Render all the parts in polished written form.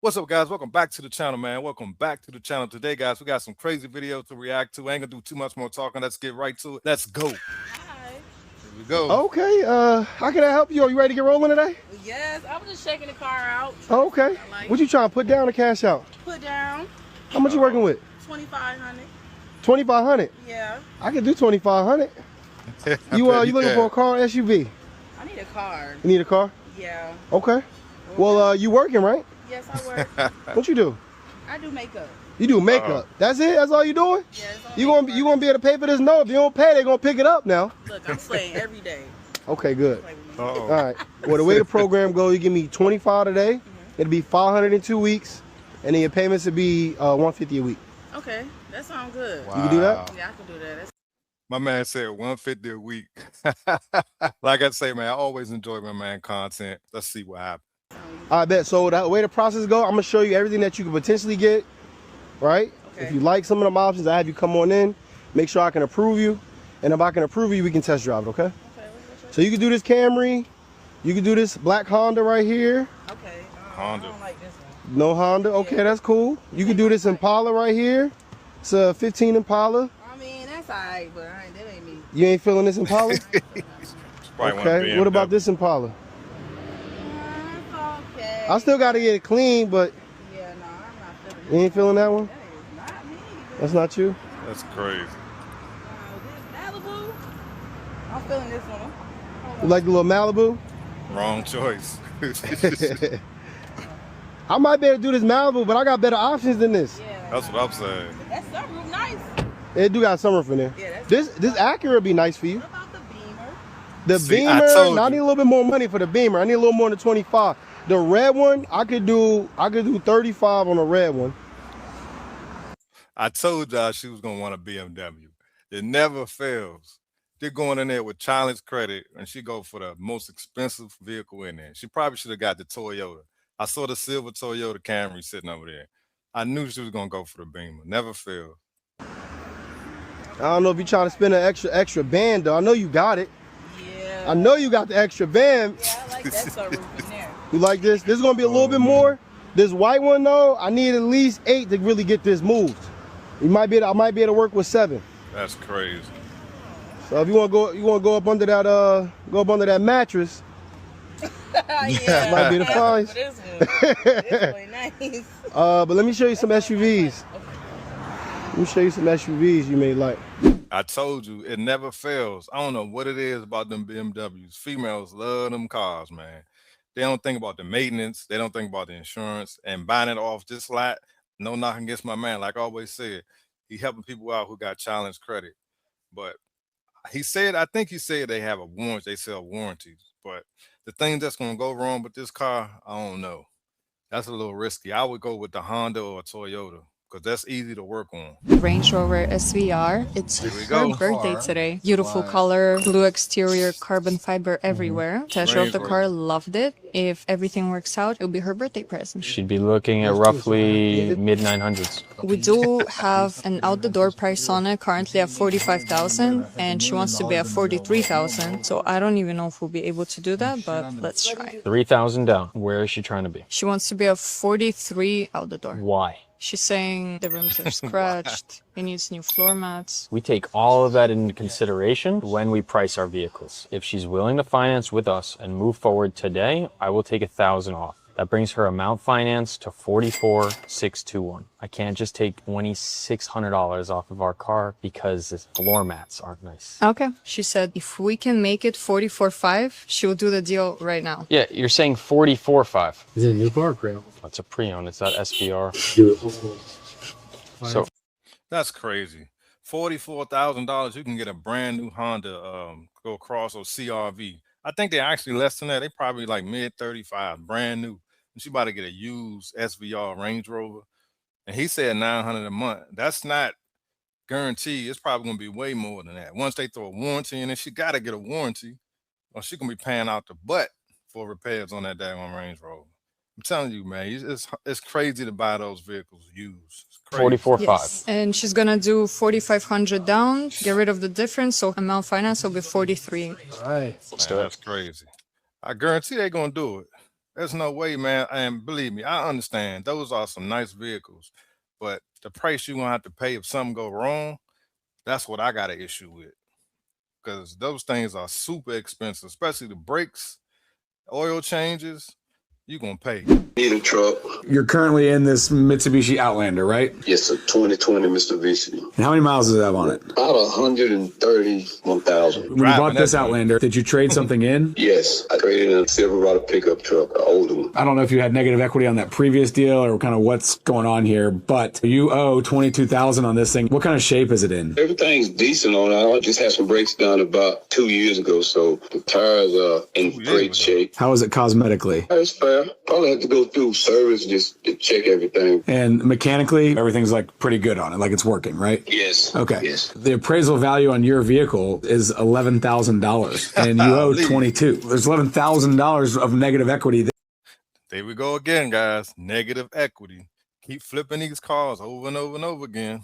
What's up, guys? Welcome back to the channel, man. Welcome back to the channel. Today, guys, we got some crazy videos to react to. I ain't gonna do too much more talking. Let's get right to it. Let's go. Hi. Here we go. Okay, how can I help you? Are you ready to get rolling today? Yes, I was just checking the car out. Okay. What you trying to put down or cash out? Put down How much you working with? 2,500. 2,500. Yeah. I can do 2,500. You looking for a car or SUV? I need a car. You need a car? Yeah. Okay. Well, you working, right? Yes, I work. What you do? I do makeup. You do makeup. That's it? That's all you doing? Yeah, it's all You gonna be able to pay for this? No, if you don't pay, they gonna pick it up now. Look, I'm slaying every day. Okay, good. Uh-oh. All right. Well, the way the program goes, you give me 25 today. It'll be 500 in 2 weeks, and then your payments will be 150 a week. Okay, that sounds good. Wow. You can do that? Yeah, I can do that. My man said 150 a week. Like I say, man, I always enjoy my man content. Let's see what happens. I bet. So the way the process go, I'm gonna show you everything that you could potentially get, right? Okay. If you like some of them options, I have you come on in, make sure I can approve you, and if I can approve you, we can test drive it, okay? Okay, So you can do this Camry, you can do this black Honda right here. okay. Honda. I don't like this one. No Honda, okay, that's cool. You can do this Impala right here. It's a 15 Impala. I mean, that's alright, but that ain't me. You ain't feeling this Impala? Probably Okay, what about this Impala? It's okay. I still gotta get it clean, but Yeah, no, I'm not feeling you ain't feeling that one? That is not me. That's not you? That's crazy. This Malibu, I'm feeling this one. You like the little Malibu? Wrong choice. I might be able to do this Malibu, but I got better options than this. Yeah. That's what I'm saying. That's sunroof nice. It do got sunroof in there. Yeah, that's This Acura would be nice for you. What about the Beamer? The See, I Beamer, told now I you. need a little bit more money for the Beamer. I need a little more than 25. The red one, I could do 35 on the red one. I told y'all she was gonna want a BMW. It never fails. They're going in there with challenge credit, and she go for the most expensive vehicle in there. She probably should have got the Toyota. I saw the silver Toyota Camry sitting over there. I knew she was gonna go for the Beamer. Never failed. I don't know if you're trying to spend an extra band though. I know you got it. Yeah. I know you got the extra band. Yeah, I like that sunroof in there. You like this? This is gonna be a little bit more. This white one though, I need at least 8 to really get this moved. I might be able to work with 7. That's crazy. So if you want to go up under that mattress, Yeah. might be the price. This one. This one nice. But let me show you some SUVs. Let me show you some SUVs you may like. I told you it never fails. I don't know what it is about them BMWs. Females love them cars, man. They don't think about the maintenance. They don't think about the insurance and buying it off just like no knocking against my man. Like I always said, he helping people out who got challenge credit. But I think he said they have a warranty. They sell warranties. But the thing that's gonna go wrong with this car, I don't know. That's a little risky. I would go with the Honda or a Toyota because that's easy to work on. Range Rover SVR. It's Here we her go. birthday today. Beautiful color, blue exterior, carbon fiber everywhere. Test drove Range the Rover. car, loved it. If everything works out, it'll be her birthday present. She'd be looking at roughly mid 900s. We do have an out the door price on it, currently at 45,000, and she wants to be at 43,000. So I don't even know if we'll be able to do that, but let's try. 3,000 down. Where is she trying to be? She wants to be at 43 out the door. Why? She's saying the rims are scratched, it needs new floor mats. We take all of that into consideration when we price our vehicles. If she's willing to finance with us and move forward today, I will take 1,000 off. That brings her amount financed to 44,621. I can't just take $2,600 off of our car because the floor mats aren't nice. Okay. She said if we can make it 44.5, she will do the deal right now. Yeah, you're saying 44.5. Is it a new car or pre-owned? That's a pre-owned. It's not SBR. Beautiful. So That's crazy. $44,000, you can get a brand new Honda Go Cross or CRV. I think they're actually less than that. They probably like mid 35, brand new. And she about to get a used SVR Range Rover. And he said 900 a month. That's not guaranteed. It's probably gonna be way more than that. Once they throw a warranty in, and she gotta get a warranty, or she gonna be paying out the butt for repairs on that daggone Range Rover. I'm telling you, man, it's crazy to buy those vehicles used. It's crazy. 44.5. Yes. And she's gonna do 4,500 down, get rid of the difference, so amount finance will be 43. All right. Let's do Man, it. that's crazy. I guarantee they're gonna do it. There's no way, man. And believe me, I understand those are some nice vehicles, but the price you're gonna have to pay if something go wrong, that's what I got an issue with. Because those things are super expensive, especially the brakes, oil changes. You gonna pay. Need a truck. You're currently in this Mitsubishi Outlander, right? Yes, a 2020 Mitsubishi. And how many miles does it have on it? About 131,000. When you Driving bought this that joint. Outlander, did you trade something in? Yes, I traded in a Silverado pickup truck, an older one. I don't know if you had negative equity on that previous deal or kind of what's going on here, but you owe $22,000 on this thing. What kind of shape is it in? Everything's decent on it. I just had some brakes done about 2 years ago, so the tires are in 2 years great ago. shape. How is it cosmetically? That's fair. Probably have to go through service just to check everything. And mechanically, everything's like pretty good on it, like it's working, right? Yes. Okay. Yes. The appraisal value on your vehicle is $11,000 and you owe Leave. 22. There's $11,000 of negative equity There we go again, guys. Negative equity. Keep flipping these cars over and over and over again.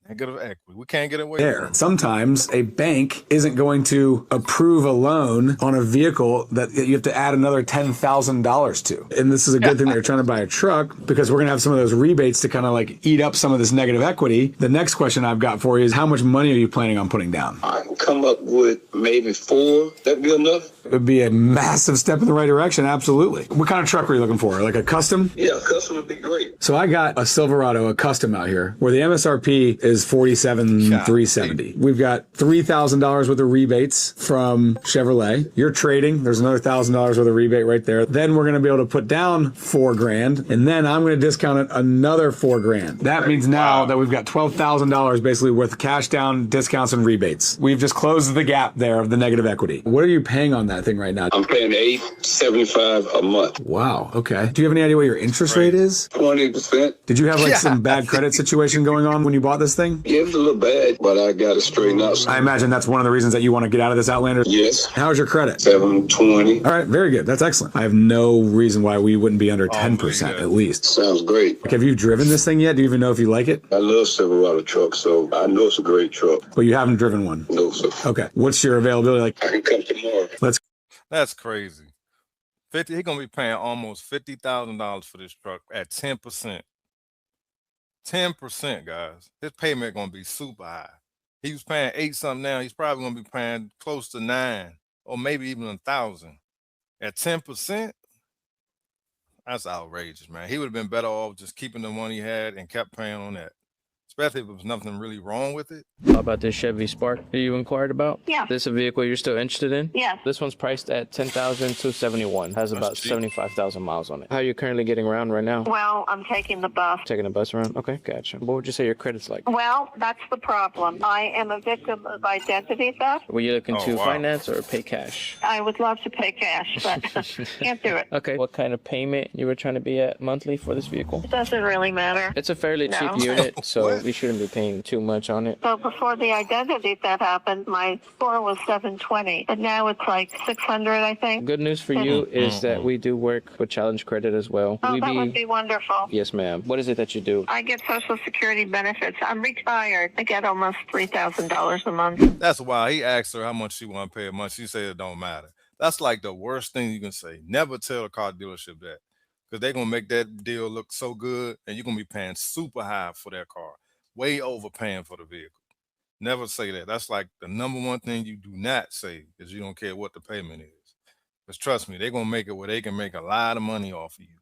Negative equity. We can't get away there. from it. Sometimes a bank isn't going to approve a loan on a vehicle that you have to add another $10,000 to. And this is a good thing that you're trying to buy a truck because we're going to have some of those rebates to kind of like eat up some of this negative equity. The next question I've got for you is how much money are you planning on putting down? I can come up with maybe 4. That'd be enough? It would be a massive step in the right direction. Absolutely. What kind of truck are you looking for? Like a custom? Yeah, custom would be great. So I got a Silverado, a custom out here, where the MSRP is $47,370. We've got $3,000 worth of rebates from Chevrolet. You're trading. There's another $1,000 worth of rebate right there. Then we're going to be able to put down $4,000, and then I'm going to discount it another $4,000. That means now that we've got $12,000 basically worth of cash down, discounts, and rebates. We've just closed the gap there of the negative equity. What are you paying on that thing right now? I'm paying $875 a month. Wow. Okay. Do you have any idea what your interest rate is? 20%. Did you have like some bad credit situation going on when you bought this thing? Yeah, it was a little bad, but I got it straightened out. I imagine that's one of the reasons that you want to get out of this Outlander. Yes. How's your credit? 720. All right, very good. That's excellent. I have no reason why we wouldn't be under 10% very good. at least. Sounds great. Like, have you driven this thing yet? Do you even know if you like it? I love Silverado trucks, so I know it's a great truck. But you haven't driven one. No, sir. Okay. What's your availability like? I can come tomorrow. That's crazy. 50. He gonna be paying almost $50,000 for this truck at 10%. 10%, guys. His payment gonna be super high. He was paying 8 something now. He's probably gonna be paying close to 9 or maybe even 1,000 at 10%. That's outrageous, man. He would have been better off just keeping the money he had and kept paying on that, especially if there was nothing really wrong with it. How about this Chevy Spark that you inquired about? Yeah. This a vehicle you're still interested in? Yes. This one's priced at $10,271. Has about cheap. 75,000 miles on it. How are you currently getting around right now? Well, I'm taking the bus. Taking a bus around? Okay, gotcha. What would you say your credit's like? Well, that's the problem. I am a victim of identity theft. Were you looking Oh, to wow. finance or pay cash? I would love to pay cash, but can't do it. Okay. What kind of payment you were trying to be at monthly for this vehicle? It doesn't really matter. It's a fairly No. cheap unit, so What? we shouldn't be paying too much on it. So before the identity theft happened, my score was 720, but now it's like 600, I think. Good news for you is that we do work with Challenge Credit as well. Oh, We that would be wonderful. Yes, ma'am. What is it that you do? I get Social Security benefits. I'm retired. I get almost $3,000 a month. That's why he asked her how much she want to pay a month. She said it don't matter. That's like the worst thing you can say. Never tell a car dealership that, because they're gonna make that deal look so good, and you're gonna be paying super high for that car, way overpaying for the vehicle. Never say that. That's like the number one thing you do not say, is you don't care what the payment is. Because trust me, they're gonna make it where they can make a lot of money off of you.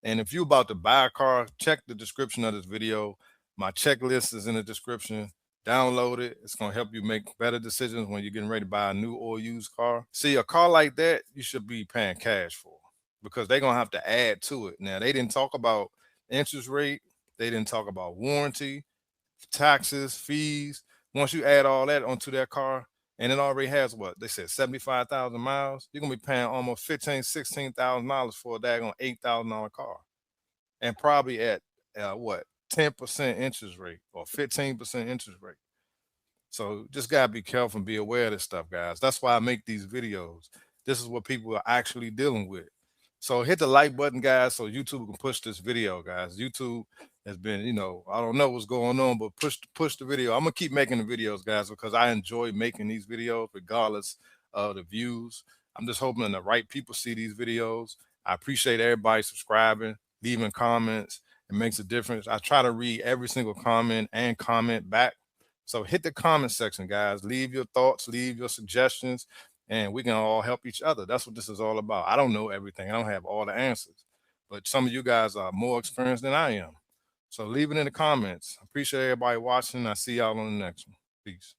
And if you're about to buy a car, check the description of this video. My checklist is in the description. Download it. It's going to help you make better decisions when you're getting ready to buy a new or used car. See, a car like that, you should be paying cash for, because they're going to have to add to it. Now, they didn't talk about interest rate. They didn't talk about warranty, taxes, fees. Once you add all that onto that car, and it already has what they said, 75,000 miles, you're gonna be paying almost $16,000 for a daggone $8,000 car, and probably at what 10% interest rate or 15% interest rate. So just gotta be careful and be aware of this stuff, guys. That's why I make these videos. This is what people are actually dealing with. So hit the like button, guys, so YouTube can push this video, guys. YouTube has been, I don't know what's going on, but push the video. I'm gonna keep making the videos, guys, because I enjoy making these videos regardless of the views. I'm just hoping the right people see these videos. I appreciate everybody subscribing, leaving comments. It makes a difference. I try to read every single comment and comment back. So hit the comment section, guys. Leave your thoughts, leave your suggestions, and we can all help each other. That's what this is all about. I don't know everything. I don't have all the answers, but some of you guys are more experienced than I am. So leave it in the comments. I appreciate everybody watching. I see y'all on the next one. Peace.